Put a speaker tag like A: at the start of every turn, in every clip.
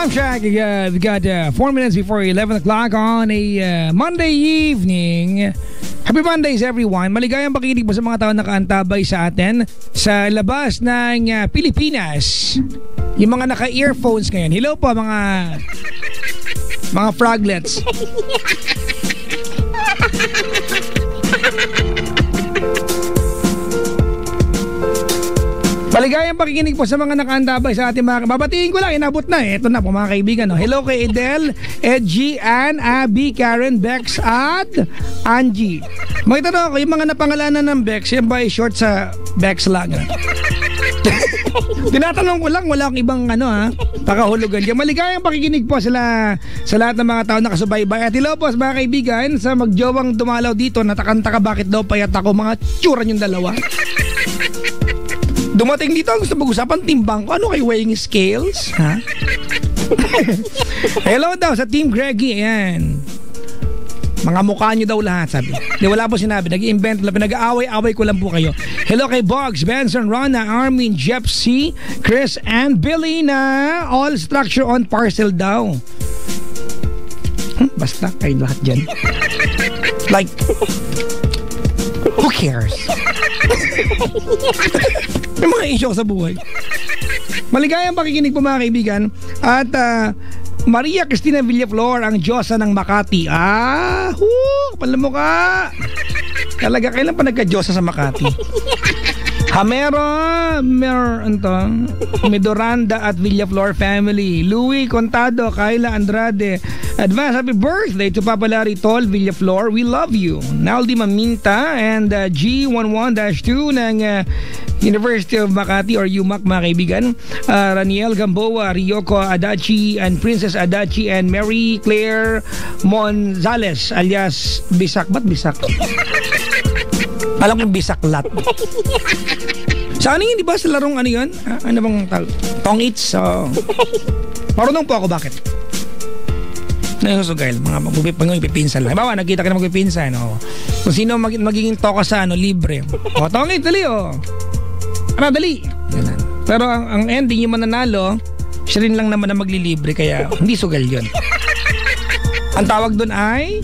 A: Soundtrack. We got 4 minutes before 11 o'clock on a Monday evening. Happy Mondays everyone. Maligayang pakikinig po sa mga tao nakaantabay sa atin sa labas ng Pilipinas. Yung mga naka-earphones ngayon. Hello po mga froglets. Maligayang pakikinig po sa mga nakaantabay sa ating mga... Babatiin ko lang, inabot na eh. Ito na po mga kaibigan. No? Hello kay Edel, Edgy, Ann, Abby, Karen, Bex, at Angie. Magtanong ako, yung mga napangalanan ng Bex, yan ba ay short sa Bex lang? Tinatanong ko lang, wala akong ibang pakahulugan. Kaya maligayang pakikinig po sa lahat ng mga tao nakasubaybay. At hello po sa mga kaibigan sa magjowang dumalaw dito. Natakanta ka bakit daw payat ako, mga tsuran yung dalawa. Dumating dito ang gusto mag-usapan timbang ko. Ano kay weighing scales? Ha? Hello daw sa Team Greggy. Ayan. Mga mukha nyo daw lahat, sabi. Di, wala po sinabi. Nag-i-invent lang. Pinag-aaway-away ko lang po kayo. Hello kay Boggs, Benson, Rona, Armin, Jeff C, Chris, and Billy na all structure on parcel daw. Basta kayo lahat dyan. Like, who cares? May mga issue sa buhay. Maligayang pakikinig po mga kaibigan. At Maria Cristina Villaflor, ang Diyosa ng Makati. Kapal mo ka. Talaga, kailan pa nagka-Diyosa sa Makati? Hamero Medoranda at Villaflor family. Louie Contado, Kayla Andrade. Advance happy birthday to Papa Larry Tol Villaflor. We love you. Naldi Maminta and G11-2 ng University of Makati or UMAC mga kaibigan. Raniel Gamboa, Ryoko Adachi and Princess Adachi and Mary Claire Monzales alias Bisak. Ba't Bisak? Alam ko Bisaklat. Sa ano yun, di ba? Sa larong ano yun? Ano bang tong its? Marunong po ako, bakit? Nasusugal, mga ipipinsan lang. Bawa, nakita ka na magpipinsan. Kung sino magiging toka sa libre. Tong its, dali dali. Ganun. Pero ang ending, yung mananalo, siya rin lang naman na maglilibre, kaya hindi sugal yun. Ang tawag doon ay...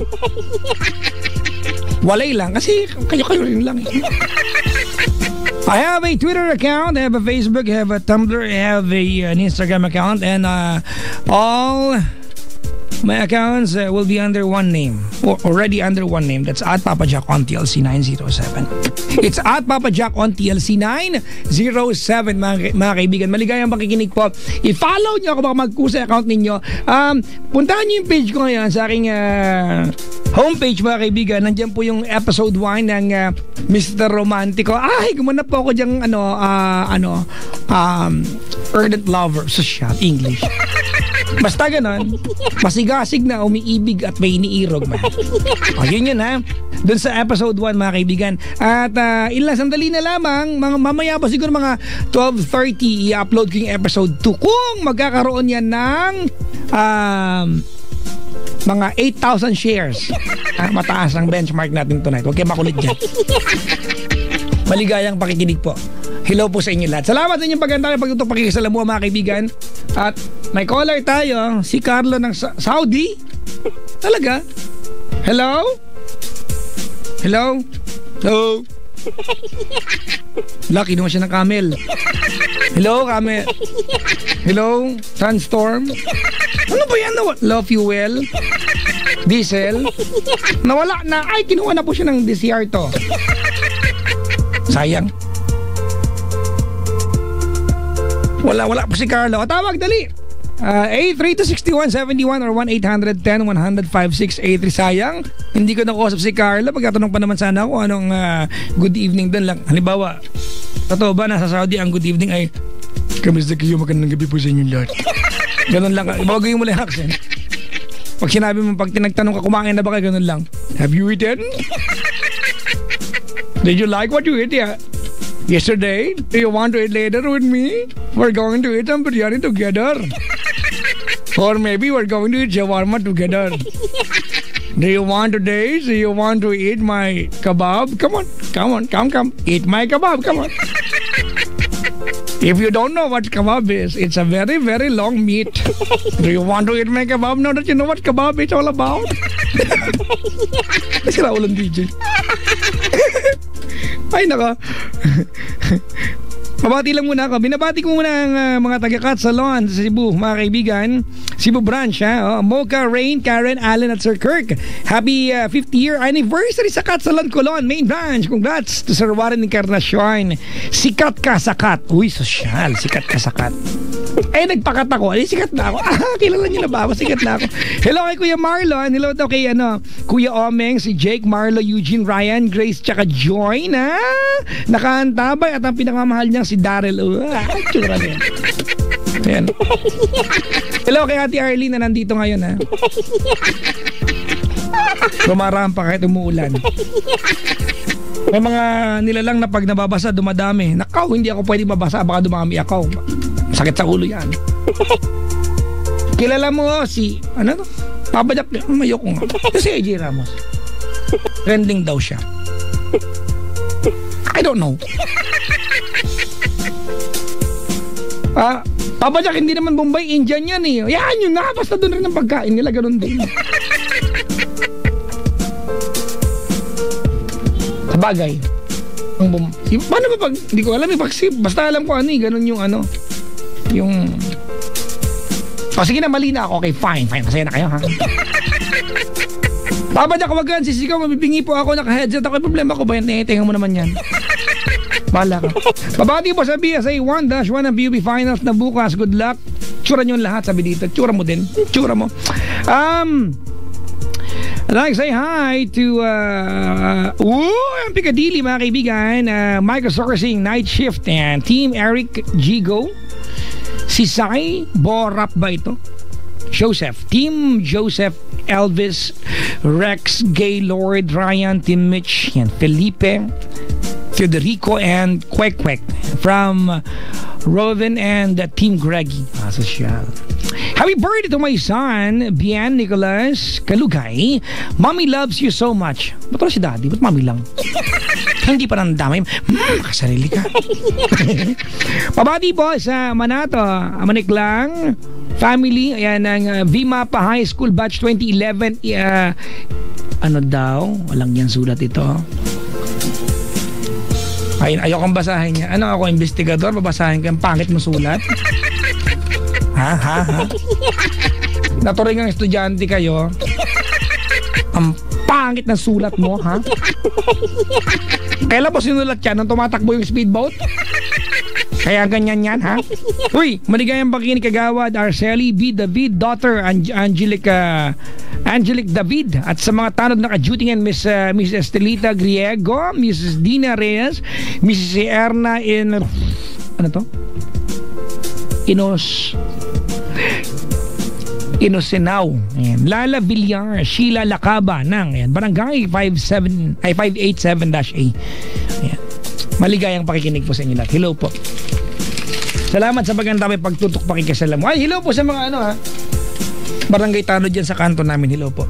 A: walay lang kasi kayo rin lang. I have a Twitter account, I have a Facebook, I have a Tumblr, I have an Instagram account, and all my accounts will be under one name, or already under one name. That's at Papa Jack on TLC 907. It's at Papa Jack on TLC 907 mga kaibigan. Maligayang pakikinig po. I-follow nyo ako, baka mag-kusa account ninyo. Puntahan nyo yung page ko ngayon sa aking homepage mga kaibigan. Nandiyan po yung episode 1 ng Mr. Romantico. Ay, gumanap po ako dyang ardent lover sa shot English. Basta ganon, masigasig na, umiibig at may iniirog man. Yun ha. Doon sa episode 1 mga kaibigan. At ilang sandali na lamang, mamaya pa siguro mga 12:30 i-upload ko yung episode 2 kung magkakaroon yan ng mga 8,000 shares. Mataas ang benchmark natin tonight. Huwag kayo makulit dyan. Maligayang pakikinig po. Hello po sa inyo lahat. Salamat sa inyong pagkanta, pagtutok, pakikisalamuha mga kaibigan. At may caller tayo, si Carlo ng Saudi. Talaga? Hello? Hello? Hello? Lucky naman siya ng camel. Hello, camel. Hello, Sunstorm. Ano ba yan? Love fuel? Diesel? Nawala na. Ay, kinuha na po siya ng DCR to. Sayang. Wala po si Carlo. Tawag, dali. 832-6171 or 1-800-10-100-5683. Sayang, hindi ko nakusap si Carlo. Pagkatanong pa naman sana ako anong good evening doon lang. Halimbawa, totoo ba nasa Saudi ang good evening ay kamusta kayo, magandang gabi po sa inyong lahat. Ganun lang. Ibagay mo lang yung accent. Pag sinabi mo, pag tinagtanong ka, kumain na ba kayo, ganun lang. Have you eaten? Did you like what you ate yesterday? Do you want to eat later with me? We're going to eat some biryani together. Or maybe we're going to eat shawarma together. Do you want today? Do you want to eat my kebab? Come on. Eat my kebab. Come on. If you don't know what kebab is, it's a very, very long meat. Do you want to eat my kebab now that you know what kebab is all about? Sira ulang DJ. Ay, nako. Mabati lang muna ako. Binabati ko muna ang mga taga-Cat Salon sa Cebu, mga kaibigan. Cebu branch, ha? Mocha, Rain, Karen, Allen at Sir Kirk. Happy 50th-year anniversary sa Cat Salon Colon, main branch. Congrats to Sir Warren Encarnacion. Sikat ka sa Cat. Uy, sosyal. Sikat ka sa Cat. Eh, nagpakat ako. Eh, sikat na ako. Kilala niyo na ba ako? Sikat na ako. Hello kay Kuya Marlon. Hello daw kay Kuya Omeng, si Jake, Marlo, Eugene, Ryan, Grace, tsaka Joy na nakaantabay at ang pinakamahal niyang si Daryl. Tsura niya. Ayan. Hello kay Ate Arlene na nandito ngayon, ha? Rumarampa kahit umuulan. May mga nilalang na pag nababasa, dumadami. Nakaw, hindi ako pwede mabasa. Baka dumami ako. Sakit sa ulo yan. Kilala mo si, ano to? Papadyak, mayoko nga. Si AJ Ramos. Trending daw siya. I don't know. Papadyak, hindi naman Bombay, Indian yan eh. Yan yun nga, basta doon rin ang pagkain nila, ganun din. Sa bagay. Paano ba pag, hindi ko alam eh, basta alam ko ano eh, ganun yung ano. Yung sige na, mali na ako. Okay, fine, masaya na kayo, ha? Papadyak, wag gan, sisigaw, mabibingi po ako, naka-headset ako. Problema ko ba yan? Tingnan mo naman yan. Bahala ka. Babati po sa BSA 1-1 ng PUB Finals na bukas. Good luck. Tsura nyo lahat, sabi dito. Tsura mo din. Tsura mo. I'd like to say hi to ang Piccadilly, mga kaibigan. Michael Sorsing, Night Shift, and Team Eric Gigo. Si Sai Borap ba ito? Joseph, Team Joseph, Elvis, Rex, Gaylord, Ryan, Team Mitch, yan, Felipe, Federico, and Kwek Kwek from Roven and Team Greggy. Sosyal. Happy birthday to my son, Bian Nicholas Kalugay. Mommy loves you so much. Ba't wala si Daddy? Ba't Mommy lang? Hindi pa nang damay. Makasarili ka. Pabati po sa Manato, Maniklang family. Ayan ang Vimapa High School Batch 2011. Ano daw? Walang yan sulat ito. Ayokong basahin niya. Ano ako, investigador? Babasahin ko yung pangit mo sulat? Ha? Naturing ang estudyante kayo. Ang pangit na sulat mo, ha? Kailan po sinulat yan nung tumatakbo yung speedboat? Kaya ganyan yan, ha? Uy, maligayang pakikinig kagawad Arceli B. David, daughter Angelic David, at sa mga tanod na kajutingan Miss Estelita Griego, Mrs. Dina Reyes, Mrs. Erna in ano to? Inosenaw. Ayan. Lala Villar, Sheila Lacaba ng Barangay 587-A. Ayan. Maligayang pakikinig po sa inyo lahat. Hello po. Salamat sa pagandami pagtutok pakikasala mo. Ay, hello po sa mga barangay tanod dyan sa kanto namin. Hello po.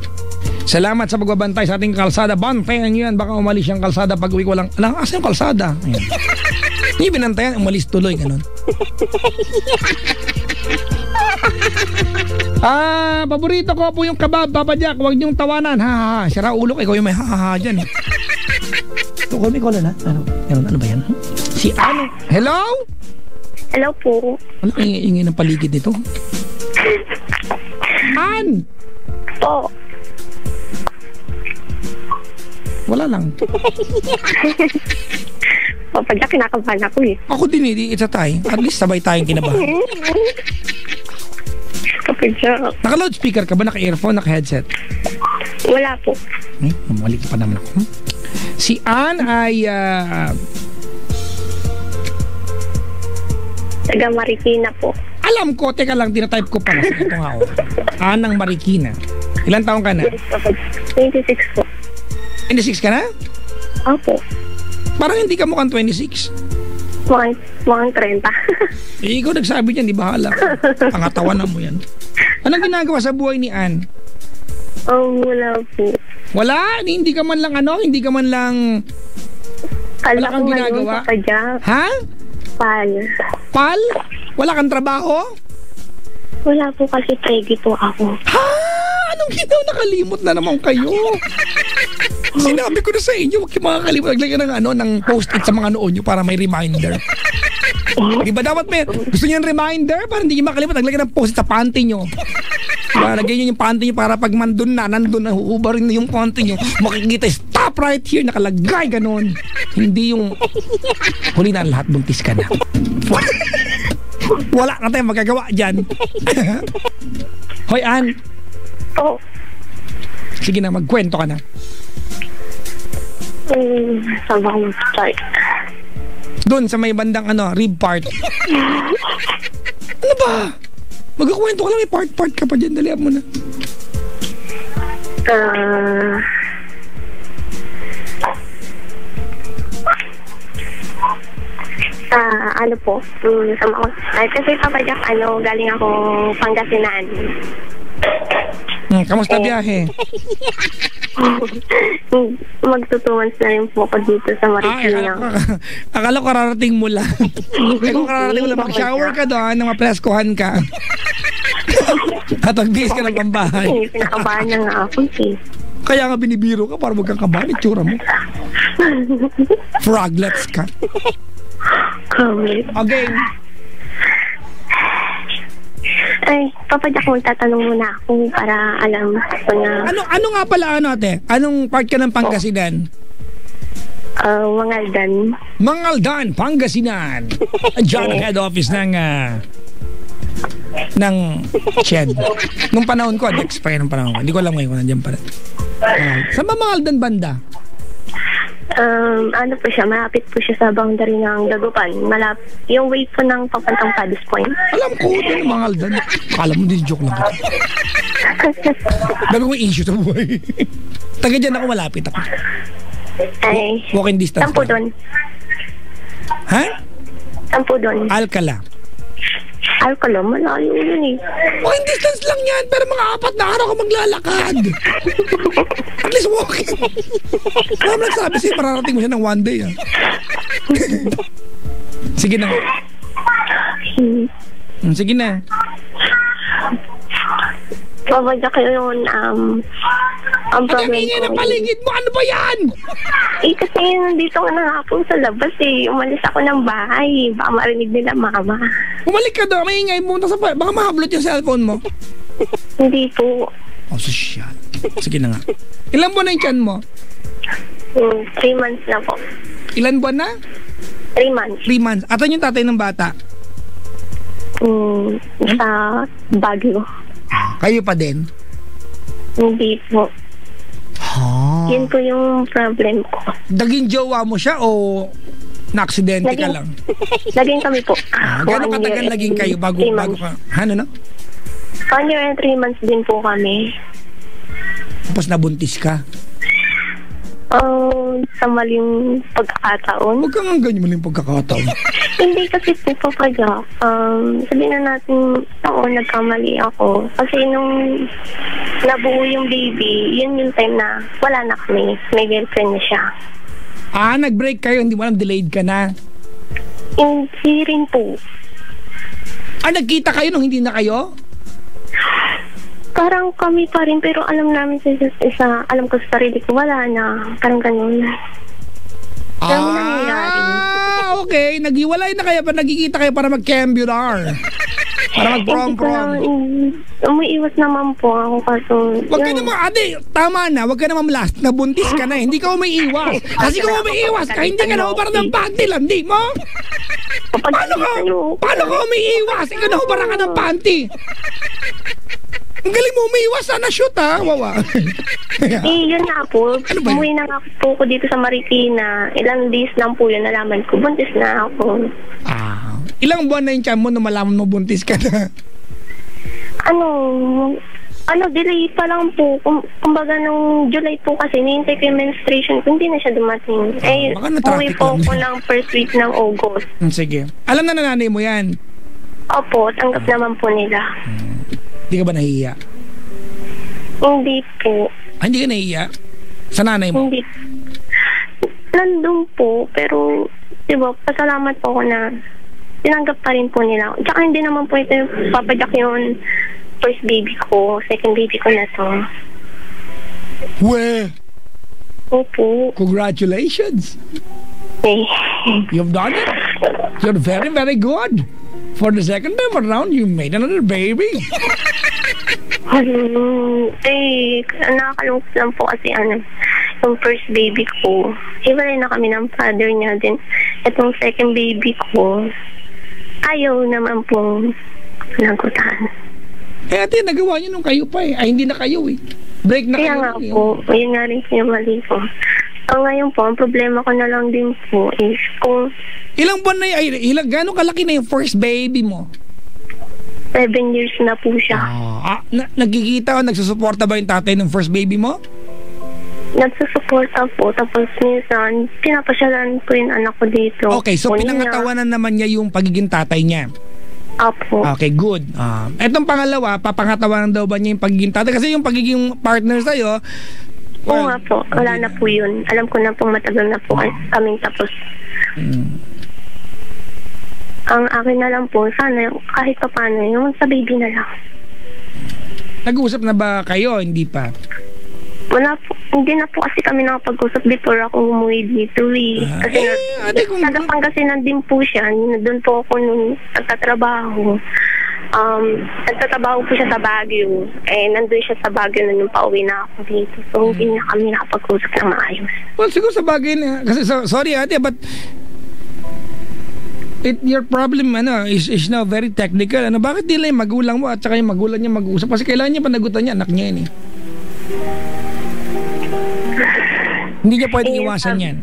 A: Salamat sa pagbabantay sa ating kalsada. Bantayan nyo yan. Baka umalis yung kalsada pag uwi ko lang. Alam, asa yung kalsada? Ayan. Hindi binantayan, umalis tuloy. Ganun. Paborito ko po yung kebab, Papa Jack. Huwag niyong tawanan. Ha. Sira ulo ko. Ikaw yung may ha dyan. Tukol mo ikaw na. Ano ba yan? Si ano? Hello?
B: Hello po.
A: Ano ingin ng paligid nito? An?
B: Po.
A: Wala lang.
B: Papa Jack, kinakabahan ako eh.
A: Ako din it's a tie. At least sabay tayong kinabahan.
B: Papa Jack.
A: Naka-loudspeaker ka ba? Naka-earphone? Naka-headset?
B: Wala po.
A: Mali ka pa naman ako. Si Ann ay
B: taga Marikina po.
A: alam ko, teka lang, tinatype ko pala. Ito nga ako. Anang Marikina. Ilan taong ka na?
B: Yes, Papa. 26 po.
A: 26 ka na?
B: Opo.
A: Parang hindi ka mukhang 26.
B: Mukhang 30.
A: Ikaw nagsabi niyan, di bahala. Pangatawanan mo yan. Anong ginagawa sa buhay ni Ann?
B: Wala po.
A: Wala? Hindi ka man lang hindi ka man lang wala kang ginagawa?
B: Papa Jack.
A: Ha?
B: Pal.
A: Pal? Wala kang trabaho?
B: Wala po kasi preggy po ako.
A: Ha? Anong ginaw? Nakalimot na naman kayo. Sinabi ko na sa inyo, huwag yung makakalimot. Naglagay ng post-it sa mga noon nyo para may reminder. Diba dapat gusto nyo ng reminder para hindi nyo makalimot. Naglagay ng post-it sa panty nyo. Lagay nyo yung panty nyo para pag nandun na, huubarin na yung panty nyo. Makikita, stop right here, nakalagay, ganon. Hindi yung huli na lahat, buntis ka na. Wala na tayong magagawa dyan. Hoy, Ann.
B: Oo.
A: Sige na, magkwento ka na.
B: Saan ba ako mag-start?
A: Doon sa may bandang rib part. Ano ba? Magkakwento ka lang, part ka pa dyan. Dalihan mo na.
B: Ano po? Kasi Papa Jack, galing ako Pangasinan.
A: Kamusta biyahe?
B: Magtutuwans na rin po ako dito sa Marikina.
A: Akala ko kararating mo lang. Kung kararating mo lang, mag-shower ka doon, nang mapreskuhan ka. At mag-bihis ka ng pambahay.
B: Pinakabahan na nga ako eh.
A: Kaya nga binibiro ka para magkang kabahan. Itsura mo. Froglets ka. Okay.
B: Ay, Papa Jack, magtatanong muna ako para alam ko na...
A: Ano nga pala ate? Anong part ka ng Pangasinan?
B: Mangaldan.
A: Mangaldan, Pangasinan. Diyan ang head office ng Shed. Nung panahon ko, expire nung panahon ko. Hindi ko alam ngayon kung nandiyan pala. Saan ba Mangaldan banda?
B: Ano po siya, malapit po siya sa boundary ng Dagupan. Yung way po ng papuntang Paddy's Point.
A: Alam ko, din Mangaldan. Akala mo din joke lang. Dami kong issue sa buhay. Taga dyan ako, malapit ako.
B: Ay,
A: walking distance.
B: saan po doon?
A: Ha?
B: Saan po doon?
A: Alcala.
B: Alcala, malayo yun eh.
A: Walking distance lang yan, pero mga 4 na araw ka maglalakad. At least walking. Kaya mo nagsabi sa'yo, mararating mo siya ng 1 day. Sige na. Sige na.
B: Babadya kayo yun, ang problem
A: ko. Ang paligid mo, ano ba yan?
B: Kasi nandito ka na nga po sa labas eh. Umalis ako ng bahay. Baka marinig nila mama.
A: Umalik ka doon, maingay mo. Baka mahablot yung cellphone mo.
B: Hindi po.
A: Oh, sosyal. Sige na nga. Ilan buwan na yung tiyan mo?
B: 3 months na po.
A: Ilan buwan na?
B: 3 months.
A: 3 months. Atan yung tatay ng bata?
B: Sa Baguio.
A: Kayo pa din?
B: Hindi po.
A: Huh?
B: Yun po yung problem ko.
A: Naging jowa mo siya o na-aksidente ka lang?
B: Naging kami po.
A: Gano'ng katagal naging kayo bago ka? Ano?
B: 1 year and 3 months din po kami.
A: Tapos nabuntis ka?
B: Sa maling pagkakataon.
A: Huwag kang ganyan maling pagkakataon.
B: Hindi kasi po Papa, sabihin na natin nagkamali ako. Kasi nung nabuo yung baby, yun yung time na wala na kami. May girlfriend na siya.
A: Nag-break kayo, hindi mo alam, delayed ka na?
B: Hindi rin po.
A: Nagkita kayo nung hindi na kayo?
B: Parang kami pa rin, pero alam namin alam ko sa sarili ko, wala na. Parang ganun.
A: Okay. Naghiwalay na kayo pa nagkikita kayo para mag-cambular. Para mag-prom-prom.
B: Umiiwas naman po ako kasi...
A: Wag ka naman, ate, tama na. Wag ka naman last. Nabuntis ka na. Hindi ka umiiwas. Kasi kung umiiwas ka, hindi ka na ubara ng panty. Landi mo? Paano ka umiiwas? Ikaw na ubara ka ng panty. Ang galing mo umiiwas. Sana shoot ha. Wawa.
B: Yun na po. Umuwi na nga po ko dito sa Marikina. Ilang days lang po yun. Nalaman ko. Buntis na ako.
A: Ilang buwan na yung tiyan mo na malaman mo buntis ka na?
B: Delay pa lang po. Kumbaga nung July po kasi, nihintay ko yung menstruation ko, hindi na siya dumating. Umuwi po ako ng first week ng August.
A: Sige. Alam na nanay mo yan?
B: Opo, tanggap naman po nila.
A: Hindi ka ba nahihiya?
B: Hindi po.
A: Hindi ka nahihiya? Sa nanay mo?
B: Hindi. Nandun po, pero diba, pasalamat po ako na tinanggap pa rin po nila. Tsaka hindi naman po ito yung papadyak yung first baby ko, second baby ko na to.
A: We,
B: Opo.
A: congratulations.
B: Eh.
A: You've done it. You're very, very good. For the second time around, you made another baby.
B: Nakakalungkot lang po kasi yung first baby ko, hiwalay na kami ng father niya din. Itong second baby ko, ayaw naman pong nagutan.
A: Ate, nagawa niyo nung kayo pa eh. Ay, hindi na kayo eh. Break na
B: Kaya
A: kayo.
B: nga po, yun nga rin yung mali ko. So ngayon po, ang problema ko na lang din po is kung
A: Ilang buwan na gano'ng kalaki na yung first baby mo?
B: 7 years na po siya.
A: Nagkikita o nagsusuporta ba yung tatay ng first baby mo?
B: Nagsusuporta po, tapos minsan, pinapasyalan po yung anak ko dito.
A: Okay, so
B: Kunin
A: pinangatawanan naman niya yung pagiging tatay niya.
B: Apo.
A: Okay, good. Etong pangalawa, papangatawanan daw ba niya yung pagiging tatay? Kasi yung pagiging partner sa'yo,
B: Oo nga po, wala na po yun. Alam ko na po matagal na po kaming tapos. Ang akin na lang po, sana kahit pa paano, yung sa baby na lang.
A: Nag-uusap na ba kayo? Hindi pa?
B: Wala po, hindi na po kasi kami nakapag-usap before ako umuwi dito eh. Kasi sa Pangasinan din po siya, doon po ako nung nagtatrabaho. Nagtatrabaho po siya sa Baguio. Nandun siya sa Baguio na nung pauwi na ako dito. So, hindi na kami nakapag-usap ng maayos.
A: Well, siguro sa bagay na, kasi sorry ate, but your problem is now very technical. Bakit di lang yung magulang mo at saka yung magulang niya mag-usap? Kasi kailangan niya panagutan niya, anak niya yun eh. Hindi niya pwedeng iwasan yan.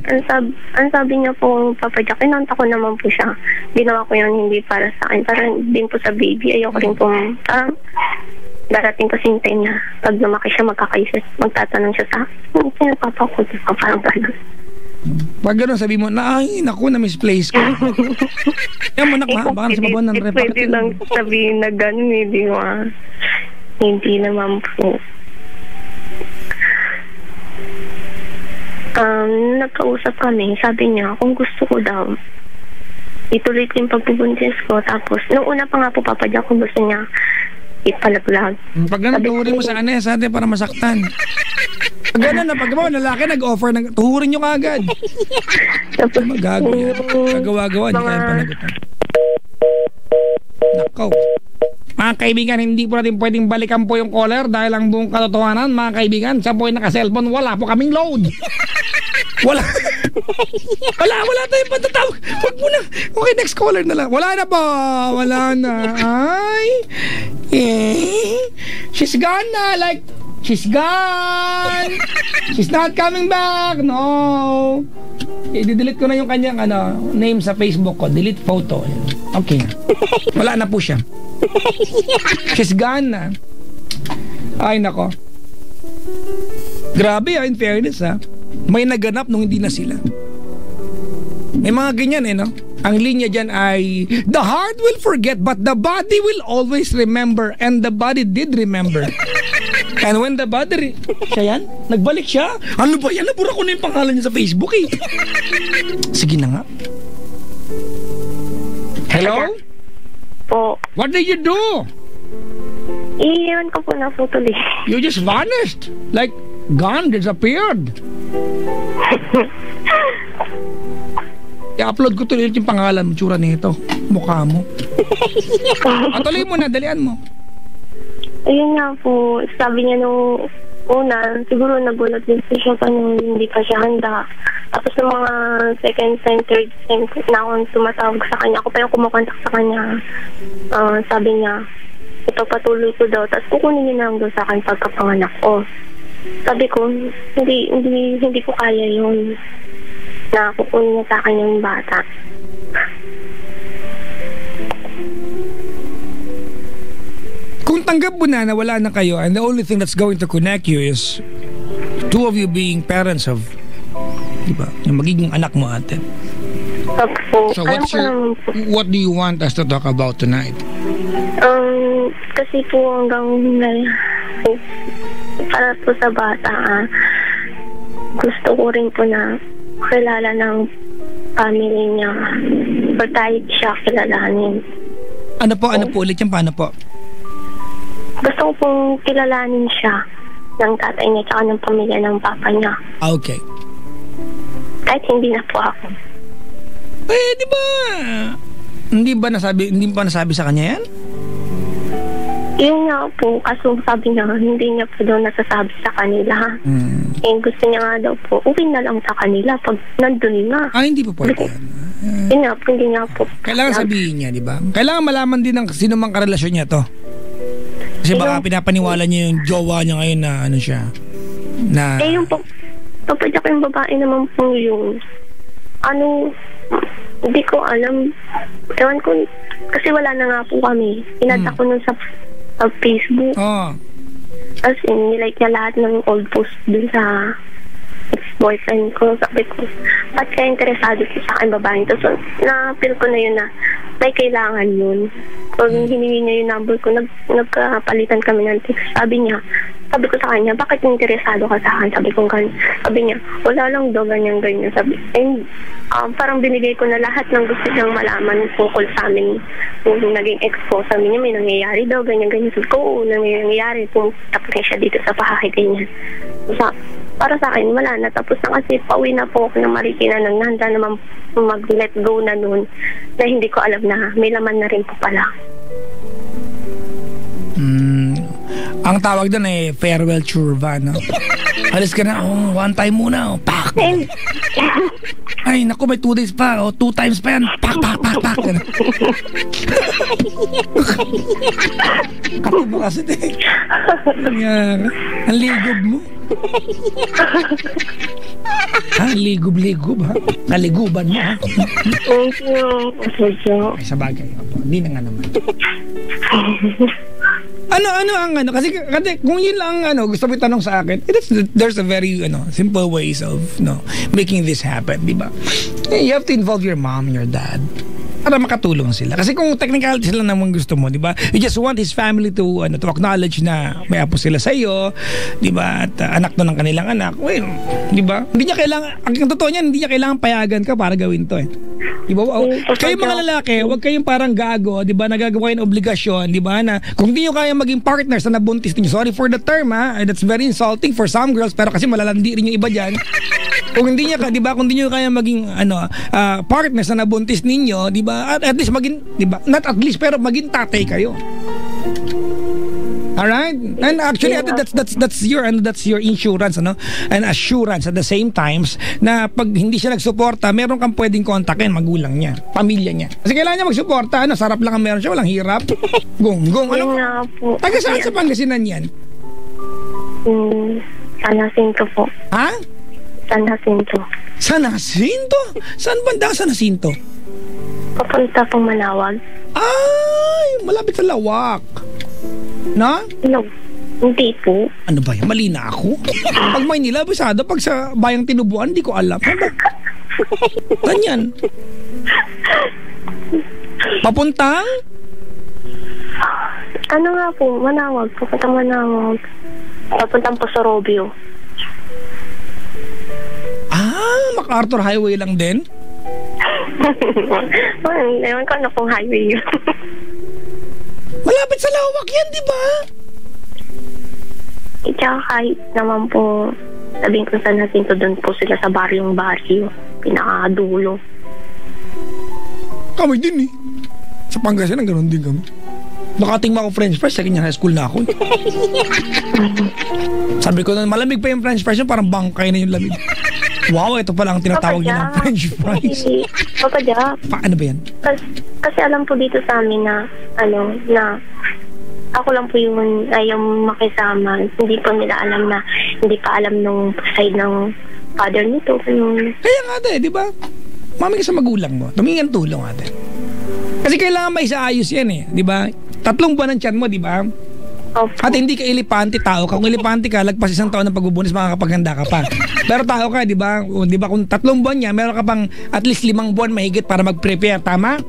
B: Ang sabi niya po, Papa Jack, inanta ko naman po siya. Ginawa ko yun hindi para sa akin. Para din po sa baby. Ayoko rin po, darating kasi yung time na pag lumaki siya, magtatanong siya sa akin. Papa ko, parang gano'n.
A: Pag gano'n, sabi mo, naku, na-misplace ko. Yan mo, nak, baka nasa babon ng repack.
B: Pwede lang sabihin na gano'n, hindi ba? Hindi naman po. Nagkausap kami, sabi niya, kung gusto ko daw, ituloy ko yung pagpubuntis ko. Tapos, nung una pa nga po, Papa Jack, kung gusto niya, ipalaglag.
A: Pag gano'n, tuhurin mo sa atin para masaktan. Pag gano'n na, pag lalaki nag-offer, tuhurin nyo kagad.
B: Tapos,
A: magago yan. Gagawa-gawa, hindi kayang panagutan. Nakaw. Mga kaibigan, hindi po natin pwedeng balikan po yung caller dahil ang buong katotohanan, mga kaibigan, siya po ay naka-cellphone, wala po kaming load. Wala tayong patatawag. Huwag mo na. Okay, next caller na lang. Wala na po. Wala na. Ay. She's gone na. Like, she's gone. She's not coming back. No. I-delete ko na yung kanyang name sa Facebook ko. Delete photo. Okay. Wala na po siya. She's gone na. Ay, nako. Grabe in fairness may naganap nung hindi na sila. May mga ganyan no? Ang linya dyan ay, the heart will forget but the body will always remember. And the body did remember. And when the body siya yan? Nagbalik siya? Ano ba yan? Nabura ko na yung pangalan niya sa Facebook eh. Sige na nga. Hello?
B: Po.
A: What did you do?
B: Iiwan ko po na photo eh.
A: You just vanished. Like, gone, disappeared. I-upload ko tuloy yung pangalan mo, tsura nito. Mukha mo. Tuloy mo na, dalian mo.
B: Ayun nga po, sabi niya nung una, siguro nagulat din siya pa nung hindi pa siya handa. Tapos ng mga second time, third time na akong tumatawag sa kanya, ako pa yung kumukontak sa kanya. Sabi niya, ito patuloy ko daw, tapos kukunin niya lang daw sa akin pagkapanganak ko. Sabi ko, hindi ko kaya yun na kukunin niya sa akin yung bata.
A: Kung tanggap mo na wala na kayo and the only thing that's going to connect you is two of you being parents of, diba, yung magiging anak mo ate.
B: So
A: what do you want us to talk about tonight?
B: Kasi po hanggang para po sa bata, gusto ko rin po na kilala ng family niya. Or kahit siya kilalanin.
A: Ano po ulit yung paano po?
B: Gusto ko pong kilalanin siya ng tatay niya tsaka ng pamilya ng papa niya.
A: Okay.
B: Kahit hindi na po ako.
A: Di ba? Hindi ba nasabi sa kanya yan?
B: Yun nga po, kaso sabi niya, hindi niya po daw nasasabi sa kanila. Gusto niya nga daw po, uwi na lang sa kanila pag nandun na.
A: Hindi po pwede.
B: Yun nga po, hindi niya po.
A: Kailangan sabihin niya, di ba? Kailangan malaman din ng sino mang karelasyon niya to. Kasi baka pinapaniwala niya yung jowa niya ngayon na ano siya. Na...
B: yung po, papadyak yung babae naman po yung, hindi ko alam. Ewan ko, kasi wala na nga po kami. Inad ako nun sa Facebook. As in, nilike niya lahat ng old post dun sa ex-boyfriend ko. Sabi ko, ba't kaya interesado ko sa akin babaeng to? So, na-feel ko na yun na may kailangan yun. So, hiningi niya yung number ko. Nagkapalitan kami ng text. Sabi ko sa kanya, bakit interesado ka sa akin? Sabi niya, wala lang daw ganyan. Sabi, parang binigay ko na lahat ng gusto niyang malaman tungkol sa amin. Kung naging ex ko, sabi niya, may nangyayari daw, ganyan. Sabi ko, oo, nangyayari. Tapos siya dito sa bahay, ganyan. So, para sa akin, wala na. Tapos na kasi pauwi na po ako ng Marikina nang nahanda naman mag-let go na noon na hindi ko alam na may laman na rin po pala.
A: Ang tawag doon farewell churva, no? Alis ka na, one time muna, pak! Ay, naku, may 2 days pa, 2 times pa yan, pak! Kapag mo kasi, ang ligob mo. Ligob, ha? Naliguban mo, ha?
B: Thank you.
A: Ay, sa bagay. Hindi na nga naman. Kasi kung yun lang gusto mo itanong sa akin, there's a very simple ways of making this happen, di ba? You have to involve your mom and your dad para makatulong sila. Kasi kung technicality sila naman gusto mo, di ba? You just want his family to acknowledge na may apo sila sa iyo, di ba? At anak to ng kanilang anak. Well, di ba? Hindi niya kailangan, ang totoo niyan, hindi niya kailangan payagan ka para gawin to, Di ba? Kayo mga lalaki, huwag kayong parang gago, di ba? Nagagawa kayo ng obligasyon, di ba? Na kung hindi nyo kaya maging partner sa nabuntis niyo, sorry for the term, that's very insulting for some girls, pero kasi malalandi rin yung iba dyan. Kung hindi niya, di ba? Kung hindi nyo kaya maging partner sa nabuntis ninyo, di ba? At least maging, di ba? Not at least, pero maging tatay kayo. Alright? And actually, that's your insurance, and assurance at the same times na pag hindi siya nagsuporta, meron kang pwedeng kontakin, magulang niya, pamilya niya. Kasi kailangan niya magsuporta, sarap lang ang meron siya, walang hirap. Gonggong, taga saan sa Pangasinan yan?
B: San Jacinto po.
A: Ha?
B: San Jacinto.
A: San Jacinto? Saan banda San Jacinto?
B: Papunta pong Manawag.
A: Ay, malapit sa Lawak. Na?
B: No, hindi po.
A: Ano ba yan? Mali na ako. Pag Maynila, bisado. Pag sa Bayang Tinubuan, hindi ko alam. Ganyan. Papuntang?
B: Nga po, Manawag. Papuntang Manawag. Papuntang po sa Robio.
A: MacArthur Highway lang din?
B: Ewan ko pong highway yun.
A: Malapit sa Lawak yan, di ba?
B: Tsaka kahit naman po sabihin ko San Jacinto, doon po sila sa baryong pinakadulo.
A: Kami din sa Pangasinan ganoon din kami. Nakating ako French fries, sa kanya high school na ako. Sabi ko na malamig pa yung French fries, parang bangkay na yung lamig. Wow, ito pala ang tinatawag niya ng French fries.
B: Papa Jack.
A: Paano ba yan?
B: Kasi alam po dito sa amin na ako lang po yung ayaw makisama. Hindi po nila alam na, hindi pa alam nung side ng father nito.
A: Kaya nga di ba? Mami ka sa magulang mo, tumingin tulong ate. Kasi kailangan may isaayos yan di ba? 3 buwan ang tiyan mo, di ba?
B: Opo.
A: At hindi ka elepante, tao ka. Kung elepante ka, lagpas 1 taon ng pagbubunis, makakapaghanda ka pa. Pero tao ka, di ba? Di ba kung 3 buwan niya, meron ka pang at least 5 buwan mahigit para mag-prepare, tama?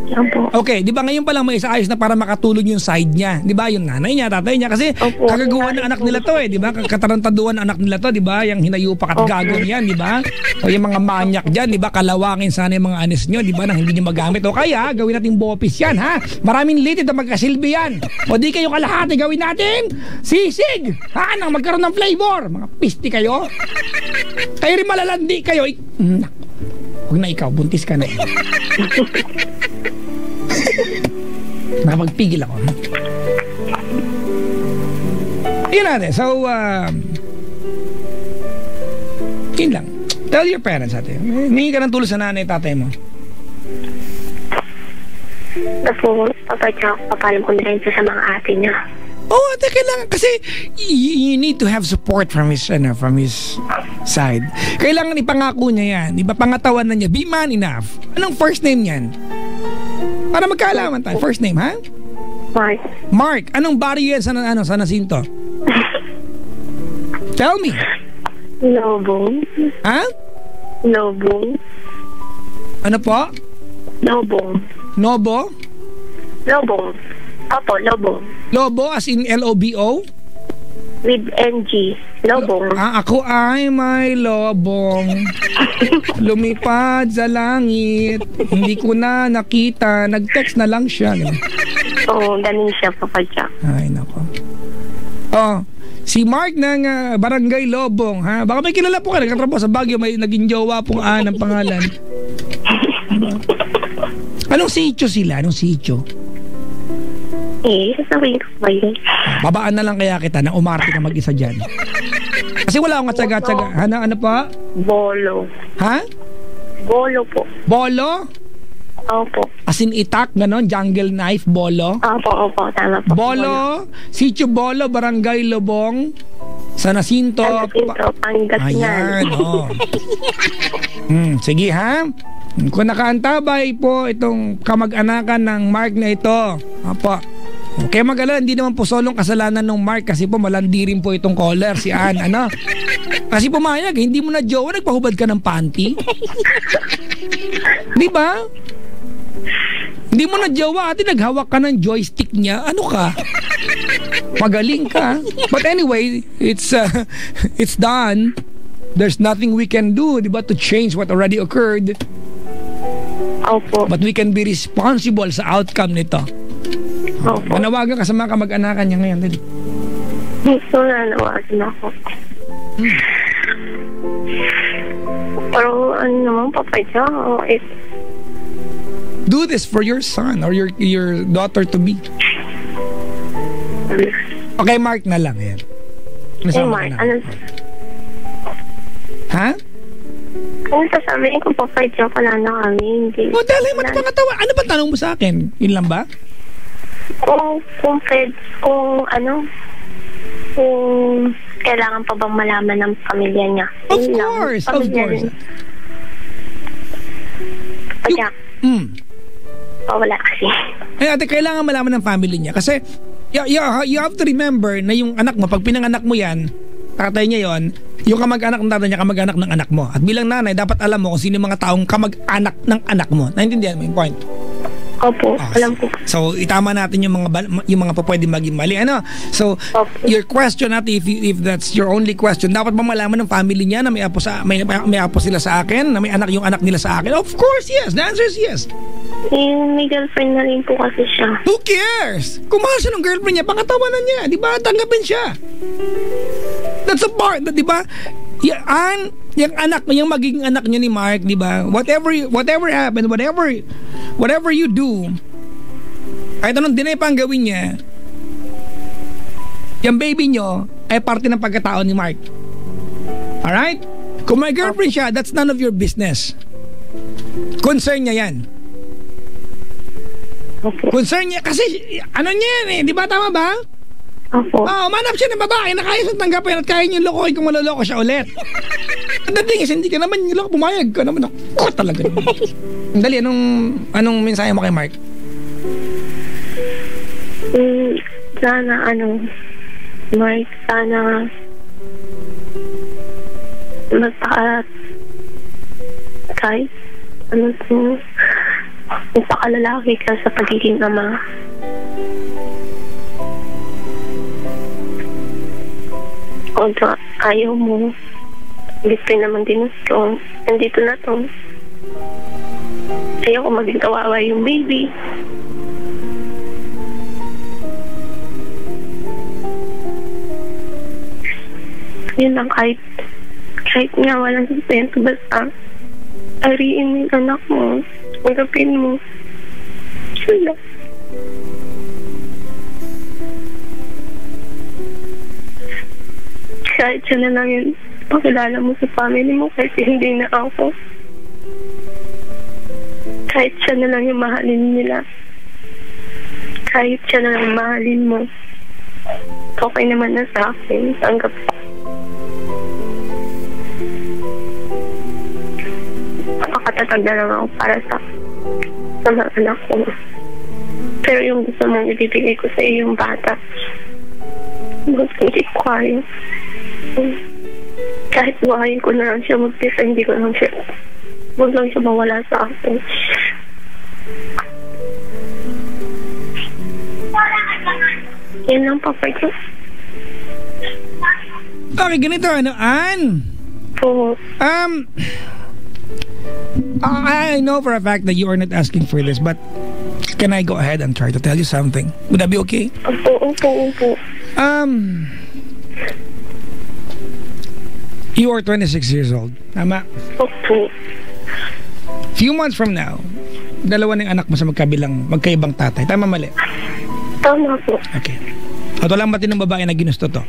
B: Opo.
A: Okay, di ba ngayon pa lang may isaayos na para makatulog yung side niya? Di ba? Yung nanay niya, tatay niya. Kasi
B: Opo.
A: kagaguhan ng anak nila to eh. Di ba? Katarantaduhan ng anak nila to. Di ba? Yung hinayupak at
B: Opo.
A: gagawin yan. Di ba? O yung mga manyak dyan. Di ba? Kalawangin sana yung mga anis nyo. Di ba? Nang hindi nyo magamit. O kaya, gawin natin bopis yan, ha? Maraming litid na magkasilbi yan. O di kayo kalahati gawin natin. Sisig! Ha? Nang magkaroon ng flavor. Mga pisti kayo. Kayo rin malalandi kayo. Huwag na ikaw. Buntis ka na. Nakapagpigil ako. Yun natin. So, yun lang. Tell your parents, ate. Hingi ka ng tulong sa nanay, tatay mo.
B: Tapos, papalam ko na rin siya sa mga ate niya.
A: Oh, ate, kailangan kasi you need to have support from his side. Kailangan ipangako niya yan. Di ba pangatawan na niya, be man enough. Anong first name niyan? Para magkaalaman tayo. First name, ha?
B: Mark.
A: Mark. Anong barrio yan sa Nasinto? Tell me.
B: Lobong.
A: Ha?
B: Lobong.
A: Ano po?
B: Lobong.
A: Nobo?
B: Lobong. Opo, Lobong.
A: Lobo as in L-O-B-O?
B: With NG. Lobong.
A: Ako ay may lobong. Lumipad sa langit. Hindi ko na nakita. Nag-text na lang siya.
B: Oo, ganun siya, Papa Jack.
A: Ay, nako. Oh, si Mark ng Barangay Lobong, ha? Baka may kilala po ka. Nagkatrapo sa Baguio. May naging jowa pong ng pangalan. Anong sityo sila? Anong sityo?
B: Sasabihin ko ba yun?
A: Babaan na lang kaya kita na umarte ka mag-isa dyan. Kasi wala akong atsaga-atsaga. Ano pa?
B: Bolo.
A: Ha?
B: Bolo po.
A: Bolo?
B: Opo.
A: As in itak, ganon? Jungle knife, bolo?
B: Opo, tama po.
A: Bolo, Sitio Bolo, Barangay Lobong, sa Nasinto.
B: Pangasinan.
A: Ayan, oh. Sige ha. Kung nakaantabay po itong kamag-anakan ng Mark na ito, apo. Okay, mag-alala, hindi naman po solong kasalanan ng Mark kasi po malandi rin po itong caller, si Ann, ano? Kasi pumayag, hindi mo na jowa, nagpahubad ka ng panty. Di ba? Hindi mo na jowa, ate, naghawak ka ng joystick niya. Ano ka? Magaling ka. But anyway, it's done. There's nothing we can do, di ba, to change what already occurred.
B: Opo.
A: But we can be responsible sa outcome nito.
B: Opo.
A: Manawagan ka sa mga kamag-anakan niya ngayon. Dali.
B: So, nanawagan ako. Pero ano naman, Papa Jack,
A: do this for your son or your daughter to be. Okay, Mark na lang yan.
B: Mark, ano?
A: Ha?
B: Ano sasabihin ko, Papa Jack, wala na kami.
A: O, dali, matapangatawa. Ano ba tanong mo sa akin? Yun lang ba?
B: Kung kailangan pa bang malaman ng pamilya niya.
A: Of course.
B: Papa Jack. Wala kasi.
A: Ay, ate, kailangan malaman ng family niya. Kasi, you have to remember na yung anak mo, pag pinanganak mo yan, tatay niya yon, yung kamag-anak ng tatay niya, kamag-anak ng anak mo. At bilang nanay, dapat alam mo kung sino yung mga taong kamag-anak ng anak mo. Naintindihan mo yung point?
B: Opo, alam ko.
A: So, itama natin yung mga pwede maging mali. Ano? So, your question natin, if that's your only question, dapat ba malaman ng family niya na may apo sila sa akin, na may anak yung anak nila sa akin? Of course, yes. The answer is yes.
B: May girlfriend na rin po kasi siya.
A: Who cares? Kung mahal siya ng girlfriend niya, pangatawanan niya. Di ba? Tanggapin siya. That's a part, di ba? Yung anak, yung magiging anak niya ni Mark, di ba? Whatever happened, whatever you do, kahit anong dinay pang gawin niya, yung baby nyo ay parte ng pagkatao ni Mark. Alright? Kung may girlfriend siya, that's none of your business. Concern niya yan.
B: Okay.
A: Concern niya, kasi ano niya yan eh, di ba? Tama ba?
B: Opo.
A: Manap siya ng babae na kaya siyang tanggapin at kaya niyong lokohin kung maloloko siya ulit. The thing is, hindi ka naman yung loko, pumayag ka naman. Ako talaga. Dali, anong mensahe mo kay Mark?
B: Sana, Mark, sana kahit Nagpakalalaki ka sa pagiging ama. Although ayaw mo, gusto naman din ito. Nandito na to. Ayaw ko maging kawawa yung baby. Yun lang, kahit nga walang sustento, basta ariin mo yung anak mo, magapin mo. Yun lang. Kahit siya na lang yun, pakilala mo sa family mo kahit hindi na ako. Kahit siya na lang yung mahalin nila. Kahit siya na lang mahalin mo. Okay naman na sa akin. Tanggap ko. Nakakatatag na lang ako para sa mga anak ko. Pero yung gusto mong ibibigay ko sa iyo yung bata, hindi ko kaya. Kahit buhayin ko na lang siya mag-pisa, hindi ko lang siya. Huwag lang siya mawala sa akin. Yan lang, Papa Diyos.
A: Okay, ganito, Ann?
B: Oo.
A: I know for a fact that you are not asking for this, but can I go ahead and try to tell you something? Would that be okay?
B: Opo.
A: You are 26 years old. Tama?
B: Opo.
A: Few months from now, dalawa ng anak mo sa magkaibang tatay. Tama, mali?
B: Tama po.
A: Okay. At walang matinong babae na ginusto to.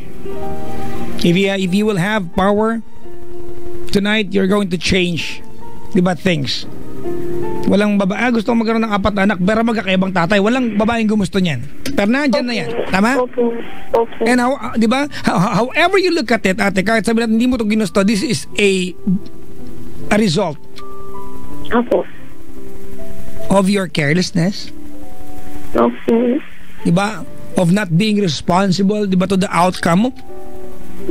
A: If you will have power, tonight you're going to change, diba, things. Walang babae, gusto kong magkaroon ng 4 anak, pero magkakaibang tatay. Walang babaeng gumusto niyan. Pero nandyan na yan. Tama?
B: Opo.
A: And diba, however you look at it, ate, kahit sabi natin hindi mo ito ginusto, this is a result
B: Opo.
A: of your carelessness.
B: Opo.
A: Diba? Of not being responsible, diba, to the outcome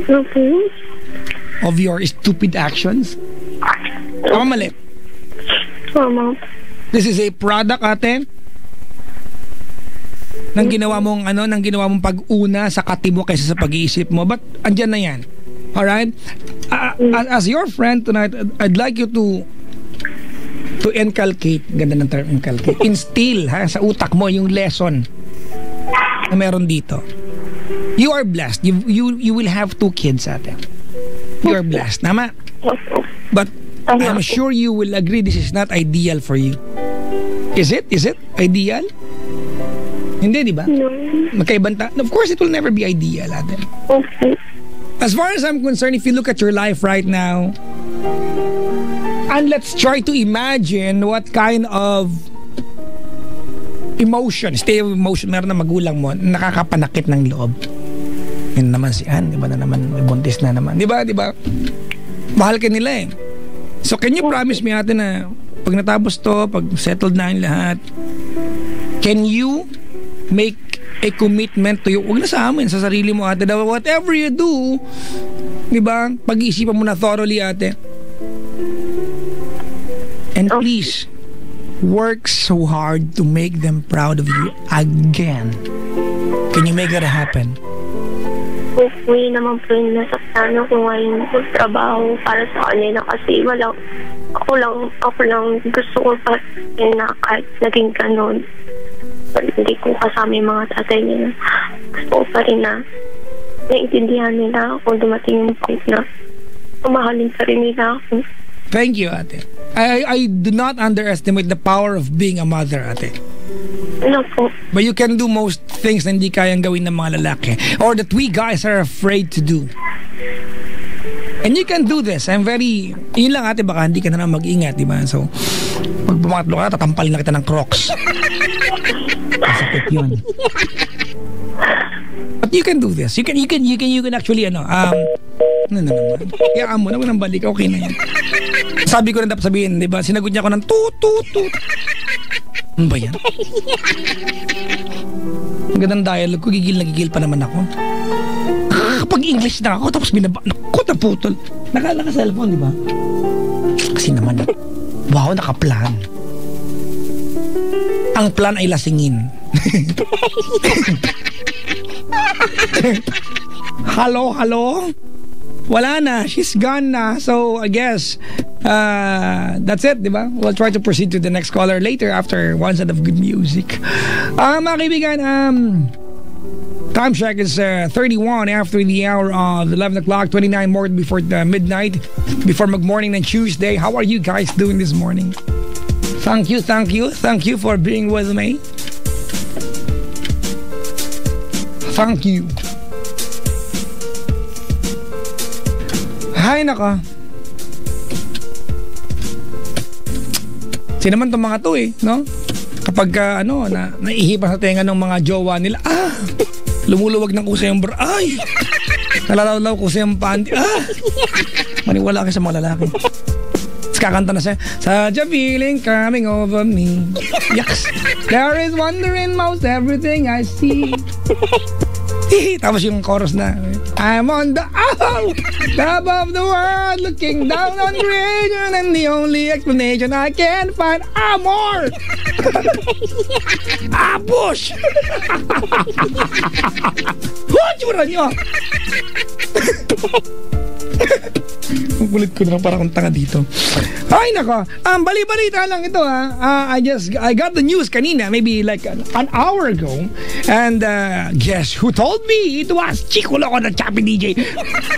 B: Opo.
A: of your stupid actions. Tama, mali?
B: Tama.
A: This is a product, ate, nang ginawa mong pag-una sa kati mo kaysa sa pag-iisip mo. But andyan na yan. Alright? As your friend tonight, I'd like you to inculcate, ganda ng term, inculcate, instill sa utak mo yung lesson na meron dito. You are blessed. You will have 2 kids, ate. You are blessed. Tama? But I'm sure you will agree this is not ideal for you. Is it? Is it ideal? Hindi, di ba?
B: No.
A: Of course, it will never be ideal, ate.
B: Okay.
A: As far as I'm concerned, if you look at your life right now, and let's try to imagine what kind of state of emotion meron na magulang mo, nakakapanakit ng loob. Yun naman si Ann, di ba na naman, may buntis na naman. Di ba? Mahal ka nila eh. So can you promise me, ate, na pag natapos to, pag settled na ang lahat, can you make a commitment to you? Huwag na sa amin, sa sarili mo, ate, na whatever you do, di ba, pag-iisipan mo na thoroughly, ate. And please, work so hard to make them proud of you again. Can you make that happen?
B: Hopefully naman po yung nasa plano ko ngayon trabaho para sa kanila kasi ako lang gusto ko pa na kahit naging ganun. Hindi ko kasama yung mga tatay nila. Gusto ko pa rin na naiintindihan nila kung dumating yung point na umahalin pa rin nila ako.
A: Thank you, ate. I do not underestimate the power of being a mother, ate.
B: Ano po?
A: But you can do most things na hindi kayang gawin ng mga lalaki or that we guys are afraid to do. And you can do this. Yun lang, ate, baka hindi ka na mag-ingat, di ba? So, pag pumakatlo ka, tatampalin na kita ng Crocs. Masakit yun. But you can do this. You can actually, ano naman. Kaya mo, naman ang balik, okay na yan. Sabi ko na dapat sabihin, di ba? Sinagot niya ako ng tut. Ano ba yan? Ang gandang dialogue ko, gigil pa naman ako. Kapag English na ako, tapos naputol. Naka-cellphone, di ba? Kasi naman, wow, nakaplan. Ang plan ay lasingin. Hello? Wala na. She's gone na. So, I guess, that's it, di ba? We'll try to proceed to the next caller later after one set of good music. Mga kaibigan, time check is 31 after the hour of 11 o'clock, 29 more before midnight, before mag-morning ng Tuesday. How are you guys doing this morning? Thank you for being with me. Thank you. Hay naka. Sino naman itong mga to no? Kapag naihipan sa tenga ng mga jowa nila, lumuluwag ng kusa yung ay! Nalalalaw kusa yung panty, maniwala ka sa mga lalaki. Tapos kakanta na siya, such a feeling coming over me. Yes! There is wonder in most everything I see. Tapos yung chorus na, I'm on the top of the world, looking down on creation, and the only explanation I can find, more. Push. Tsura nyo. Ang kulit ko na parang tanga dito. Ay nako, bali-balita lang ito I got the news kanina, maybe like an hour ago, and guess who told me? It was Chico Loco na Chappy DJ.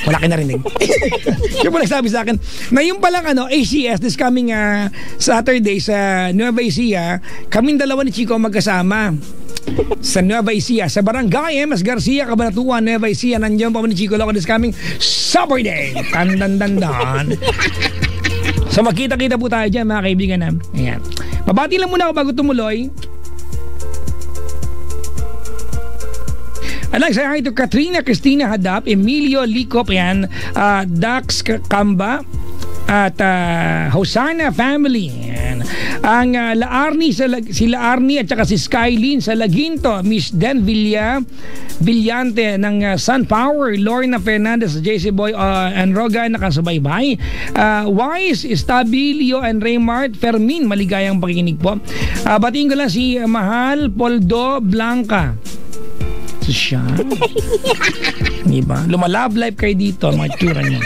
A: Wala kayo narinig. Siya po nagsabi sa akin na yung palang ACS this coming Saturday sa Nueva Ecija, kaming dalawa ni Chico magkasama sa Nueva Ecija, sa Barangay MS Garcia, Cabanatuan, Nueva Ecija. Nandiyan pa ni Chico Loco this coming Saturday. Tan-dan-dan-dan. So magkita-kita po tayo dyan mga kaibigan na. Ayan. Babati lang muna ako bago tumuloy. I'd like to say hi to Katrina Cristina Hadap, Emilio Licop, yan, Dax Kamba, at Hosanna family. Yan. Ang si Laarni at saka si Skylin sa Laginto, Miss Den Villante ng Sun Power, Lorna Fernandez, JC Boy and Rogan nakasubaybay. Wise, Estabilio and Raymart Fermin, maligayang pakikinig po. Batiin ko lang si Mahal Poldo Blanca. Siya. Diba? Lumalove life kayo dito, mga tsura nyo.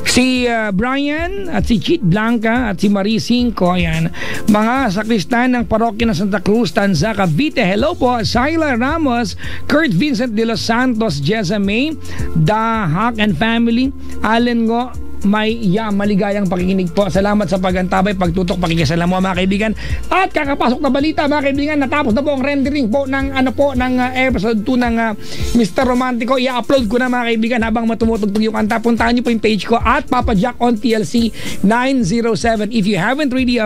A: Si Brian at si Chit Blanca at si Marie Cinco, ayan, mga sakristan ng parokya ng Santa Cruz, Tanza, Cavite. Hello po, Syla Ramos, Kurt Vincent de los Santos, Jessa May, Dahak and family, Allen Ngo, maligayang pakikinig po. Salamat sa pagantabay, pagtutok, pakikisala mo mga kaibigan. At kakapasok na balita mga kaibigan, natapos na po ang rendering po ng episode 2 ng Mr. Romantico. I-upload ko na mga kaibigan habang matumutugtog yung kanta. Puntahan niyo po yung page ko at Papa Jack on TLC 907. If you haven't really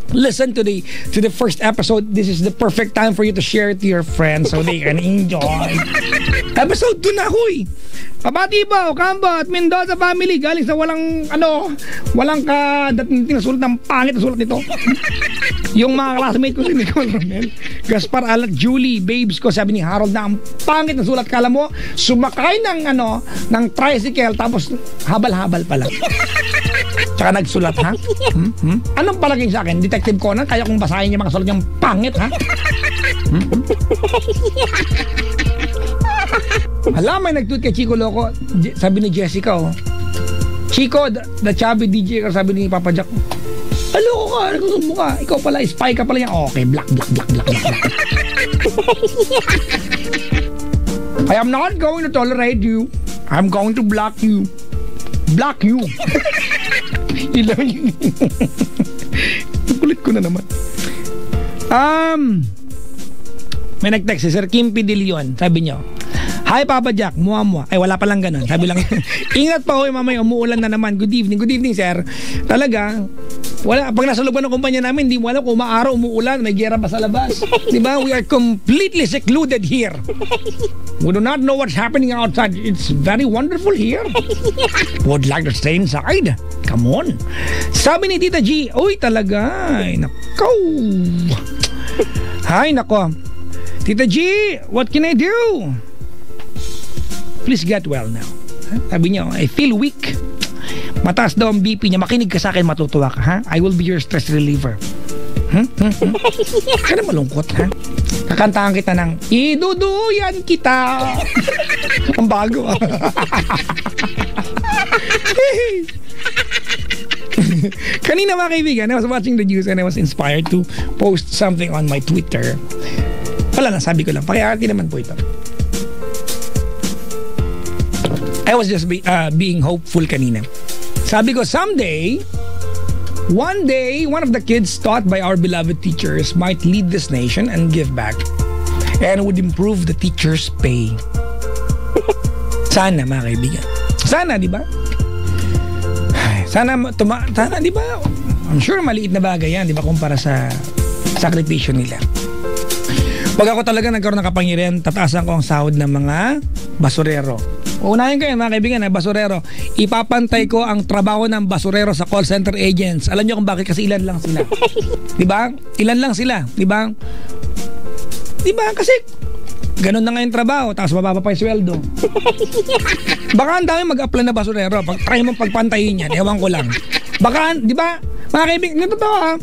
A: listen to the first episode, this is the perfect time for you to share it to your friends so they can enjoy. Episode 2 na huy. Pabati ba, Ocampo at Mendoza family galing sa walang dating nasulat ng pangit na sulat nito. Yung mga classmate ko si Nicole Romel, Gaspar Alat, Julie, babes ko, sabi ni Harold na ang pangit na sulat. Kala mo, sumakay ng tricycle tapos habal-habal pala. Tsaka nagsulat, ha? Anong palagay sa akin? Detective Conan, kaya kong basahin yung mga sulat yung pangit, ha? Hala, may nag-tweet kay Chico Loco. Sabi ni Jessica, Chico, the chubby DJ, sabi ni Papa Jack. Aloko ka, nagsusum mo ka. Ikaw pala, spy ka pala yan. Okay, black. I am not going to tolerate you. I'm going to block you. Block you. Ilang yun. Kulit ko na naman. May nag-text si Sir Kim P. De Leon. Sabi niyo, hi Papa Jack, muwa. Ay wala palang ganun. Sabi lang, ingat pa ho, mamaya umuulan na naman. Good evening sir. Talaga, wala, pag nasa loob ng kumpanya namin, hindi mo alam kung umaaraw, umuulan, may gera pa sa labas. Diba? We are completely secluded here. We do not know what's happening outside. It's very wonderful here. Would like to stay inside. Come on. Sabi ni Tita G, uy talaga, ay nako. Hay nako. Tita G, what can I do? Please get well now. Sabi niya, I feel weak. Mataas daw ang BP niya. Makinig ka sa akin, matutuwa ka, ha? I will be your stress reliever. Kaya na malungkot, ha? Kakantahan kita ng iduduyan kita. Ang bago, ah. Kanina mga kaibigan, I was watching the news and I was inspired to post something on my Twitter. Wala lang, sabi ko lang, pakiarty naman po ito. I was just being hopeful kanina. Sabi ko, one day, one of the kids taught by our beloved teachers might lead this nation and give back. And would improve the teacher's pay. Sana, mga kaibigan. Sana, di ba? Sana, di ba? I'm sure maliit na bagay yan, di ba? Kumpara sa sakripisyo nila. Pag ako talaga nagkaroon ng kapangyarihan, tataasan ko ang sahod ng mga basurero. Unahin ko yan, mga kaibigan, basurero. Ipapantay ko ang trabaho ng basurero sa call center agents. Alam niyo kung bakit? Kasi ilan lang sila. Diba? Ilan lang sila. Diba? Diba? Kasi ganun na nga yung trabaho, tapos mababa pa yung sweldo. Baka ang dami mag-apply na basurero. Try mo pagpantayin yan. Ewan ko lang. Baka, diba? Mga kaibigan, yung totoo ha,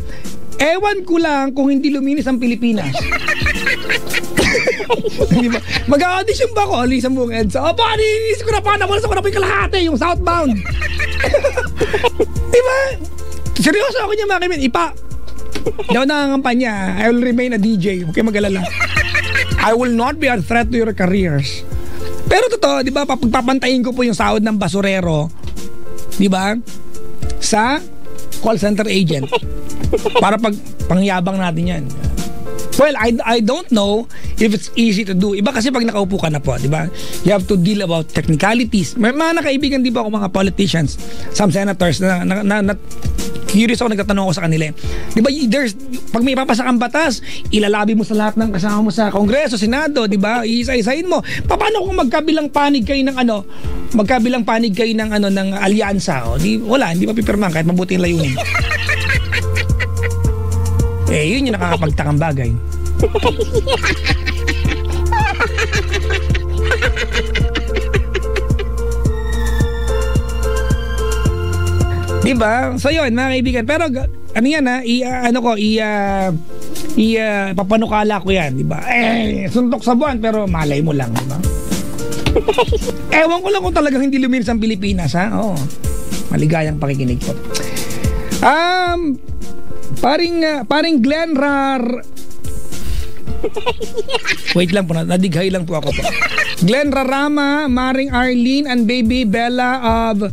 A: ewan ko lang kung hindi luminis ang Pilipinas. Diba? Mag-audition ba ako? Alis ang buong EDSA. O, baka nilinis ko na pa. Nakulas ko na po yung kalahati, yung southbound. Diba? Seryoso ako niya, mga kaibigan. Hindi ako nangangampanya. I will remain a DJ. Huwag kayo mag-alala. I will not be a threat to your careers. Pero totoo, di ba? Pagpapantayin ko po yung sahod ng basurero, di ba? Sa call center agent. Para pangyabang natin yan. Well, I don't know if it's easy to do. Iba kasi pag nakaupo ka na po, di ba? You have to deal about technicalities. May mga nakaibigan, di ba ako, mga politicians, some senators, na curious ako, nagtatanong ako sa kanila. Di ba, pag may ipapasa kang batas, ilalabi mo sa lahat ng kasama mo sa Kongreso, Senado, di ba? Iisa-isahin mo. Paano kung magkabilang panig kayo ng ng alyansa? O, wala, hindi pa pipirmahan kahit mabuti yung layunin. Yun yung nakakapagtakang bagay. Diba? So yun, mga kaibigan. Pero ano yan ha, papanukala ko yan, diba? Suntok sa buwan, pero malay mo lang, diba? Ewan ko lang kung talagang hindi luminis ang Pilipinas, ha? Oo. Maligayang pakikinig po. Paring Glenn Wait lang po, nadighay lang po ako po. Glenn Rarama, Maring Arlene, and baby Bella of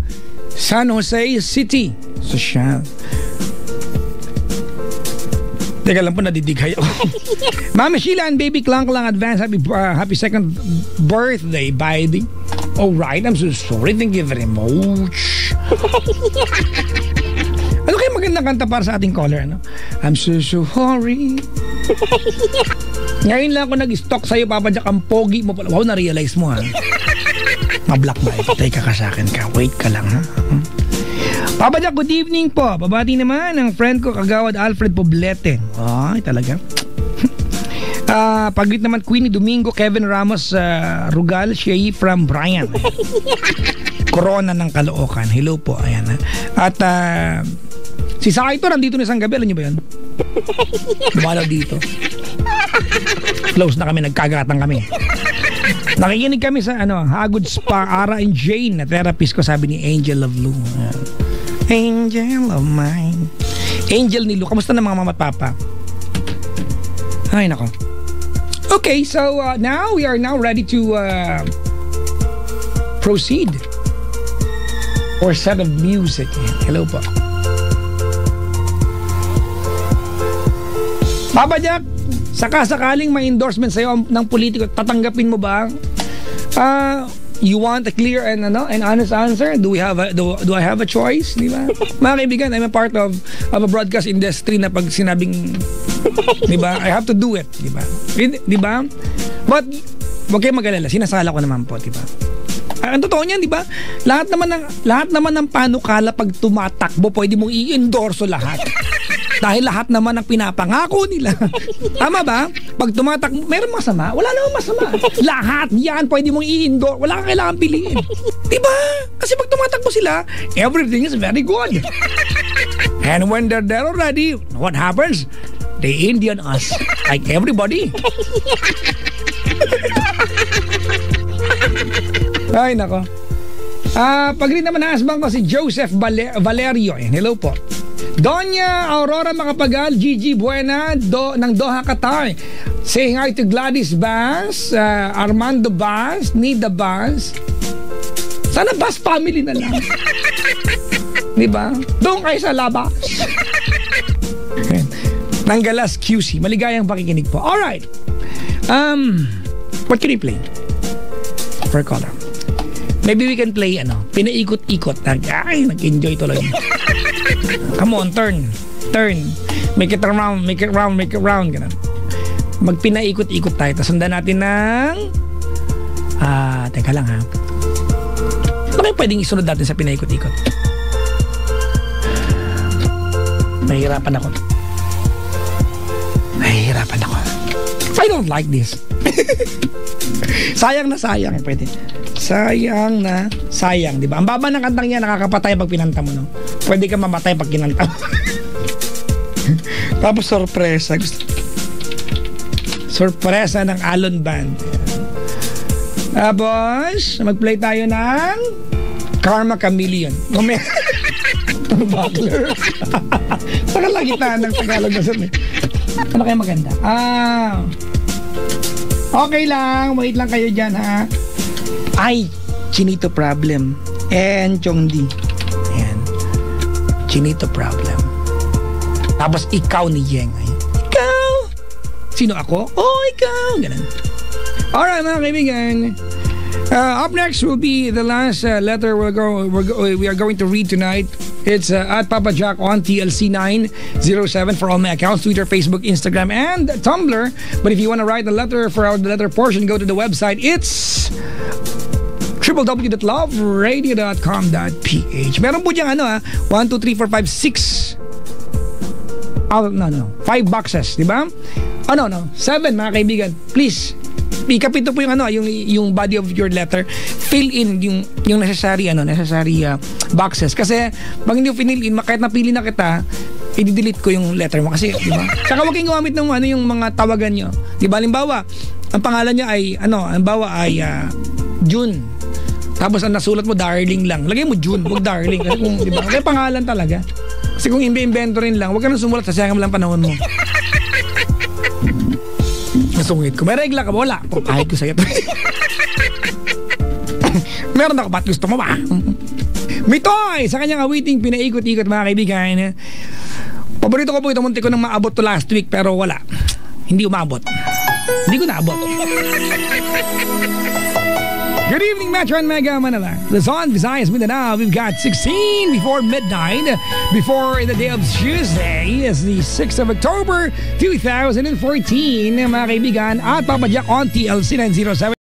A: San Jose City. Social. Teka lang po, nadidighay ako. Mama Sheila and baby Klang advance happy second birthday, baby. Alright, I'm so sorry. Thank you very much. Ano kayo magandang kanta para sa ating caller, ano? I'm so sorry. Ngayon lang ako nag-stalk sa'yo, Papa Jack, ang pogi mo pala. Wow, na-realize mo, ha? Mablock ba? Patay ka sa akin ka. Wait ka lang, ha? Papa Jack, good evening po. Babati naman ang friend ko, Kagawad Alfred Poblete. Ay, talaga. Pag-greet naman Queenie Domingo, Kevin Ramos, Rugal, Shea from Brian. Corona ng Caloocan. Hello po, ayan, ha? At si Saito nandito na isang gabi, alam niyo ba yan? Dumalaw dito. Close na kami, nagkagatang kami. Nakikinig kami sa Hagod Spa, Ara and Jane na therapist ko, sabi ni Angel of Lou. Angel of mine. Angel ni Lou. Kamusta na mga mama at papa? Ay, nako. Okay, so now we are now ready to proceed or set of music. Hello po. Papa Jack, saka-sakaling may endorsement sa'yo ng politiko, tatanggapin mo ba? You want a clear and honest answer? Do I have a choice? Di ba? Mga kaibigan, I'm a part of a broadcast industry na pag sinabing, di ba? I have to do it, di ba? Di ba? But wag kayong mag-alala, sinasala ko naman po, di ba? Ang totoo niyan, di ba? Lahat naman ng panukala pag tumatakbo, pwede mong i-endorso lahat. Dahil lahat naman ang pinapangako nila. Tama ba? Pag tumatakbo, meron masama? Wala namang masama. Lahat yan pwede mong i-endorse. Wala kang kailangan piliin. Diba? Kasi pag tumatakbo sila, everything is very good. And when they're there already, what happens? they Indian us like everybody. Ay, nako. Pag-read naman na asbang ko si Joseph Valerio. Hello po. Doña Aurora Macapagal, Gigi Buena ng Doha, Qatar. Saying hi to Gladys Bas, Armando Bas, Nida Bas. Sana Bas family na lang. Diba? Doon kayo sa labas. Nanggalas QC. Maligayang pakikinig po. Alright. What can we play? For caller. Maybe we can play, pinaikot-ikot. Ay, nag-enjoy tuloy. Come on, turn. Make it around, make it round. Ganun. Magpinaikot-ikot tayo. Tapos sundan natin ng... teka lang ha. Ano kayo pwedeng isunod natin sa pinaikot-ikot? Nahihirapan ako. I don't like this. Sayang na sayang. Pwede. Sayang na sayang. Diba? Ang baba ng kantang niya, nakakapatay pag pinanta mo, no? Pwede ka mamatay pag kinanta mo. Tapos sorpresa. Sorpresa ng Alon Band. Tapos, mag-play tayo ng Karma Chameleon. Buckler. Saka lang kita ng Tagalog na sir. Ano kaya maganda? Okay lang. Wait lang kayo dyan, ha? Ay, Chinito Problem. And Chongdi. Ayan. Chinito Problem. Tapos ikaw ni Yeng. Ikaw! Sino ako? Oh, ikaw! Ganun. Alright, mga kaibigan. Up next will be the last letter we are going to read tonight. It's at Papa Jack on TLC907 for all my accounts, Twitter, Facebook, Instagram, and Tumblr. But if you want to write the letter for the letter portion, go to the website. It's www.loveradio.com.ph. Meron po diyang 1, 2, 3, 4, 5, 6. Oh, no. 5 boxes, di ba? 7, mga kaibigan. Please, ikapito po yung body of your letter. Fill in yung necessary boxes. Kasi pag hindi fill in, kahit napili na kita, i-delete ko yung letter mo kasi, di ba? Saka huwag kayong gumamit ng yung mga tawagan nyo. Di ba? Halimbawa, ang pangalan niya ay June. Tapos ang nasulat mo darling lang. Lagay mo June, huwag darling. Kasi kung, di ba? Kaya pangalan talaga. Kasi kung invento rin lang, huwag ka nang sumulat, sayang mo lang panahon mo. Masungit ko. May regla ka ba? Wala. Pahit ko sa'yo. Meron ako. Ba't gusto mo ba? May toy sa kanyang awiting pinaikot-ikot, mga kaibigan. Paborito ko po ito. Munti ko nang maabot to last week pero wala. Hindi umabot. Hindi ko naabot. Good evening, Metro and Mega Manila. Luzon, Visayas, Mindanao. We've got 16 before midnight. Before the day of Tuesday is the 6th of October, 2014. Mga kaibigan, at Papa Jack on TLC 907.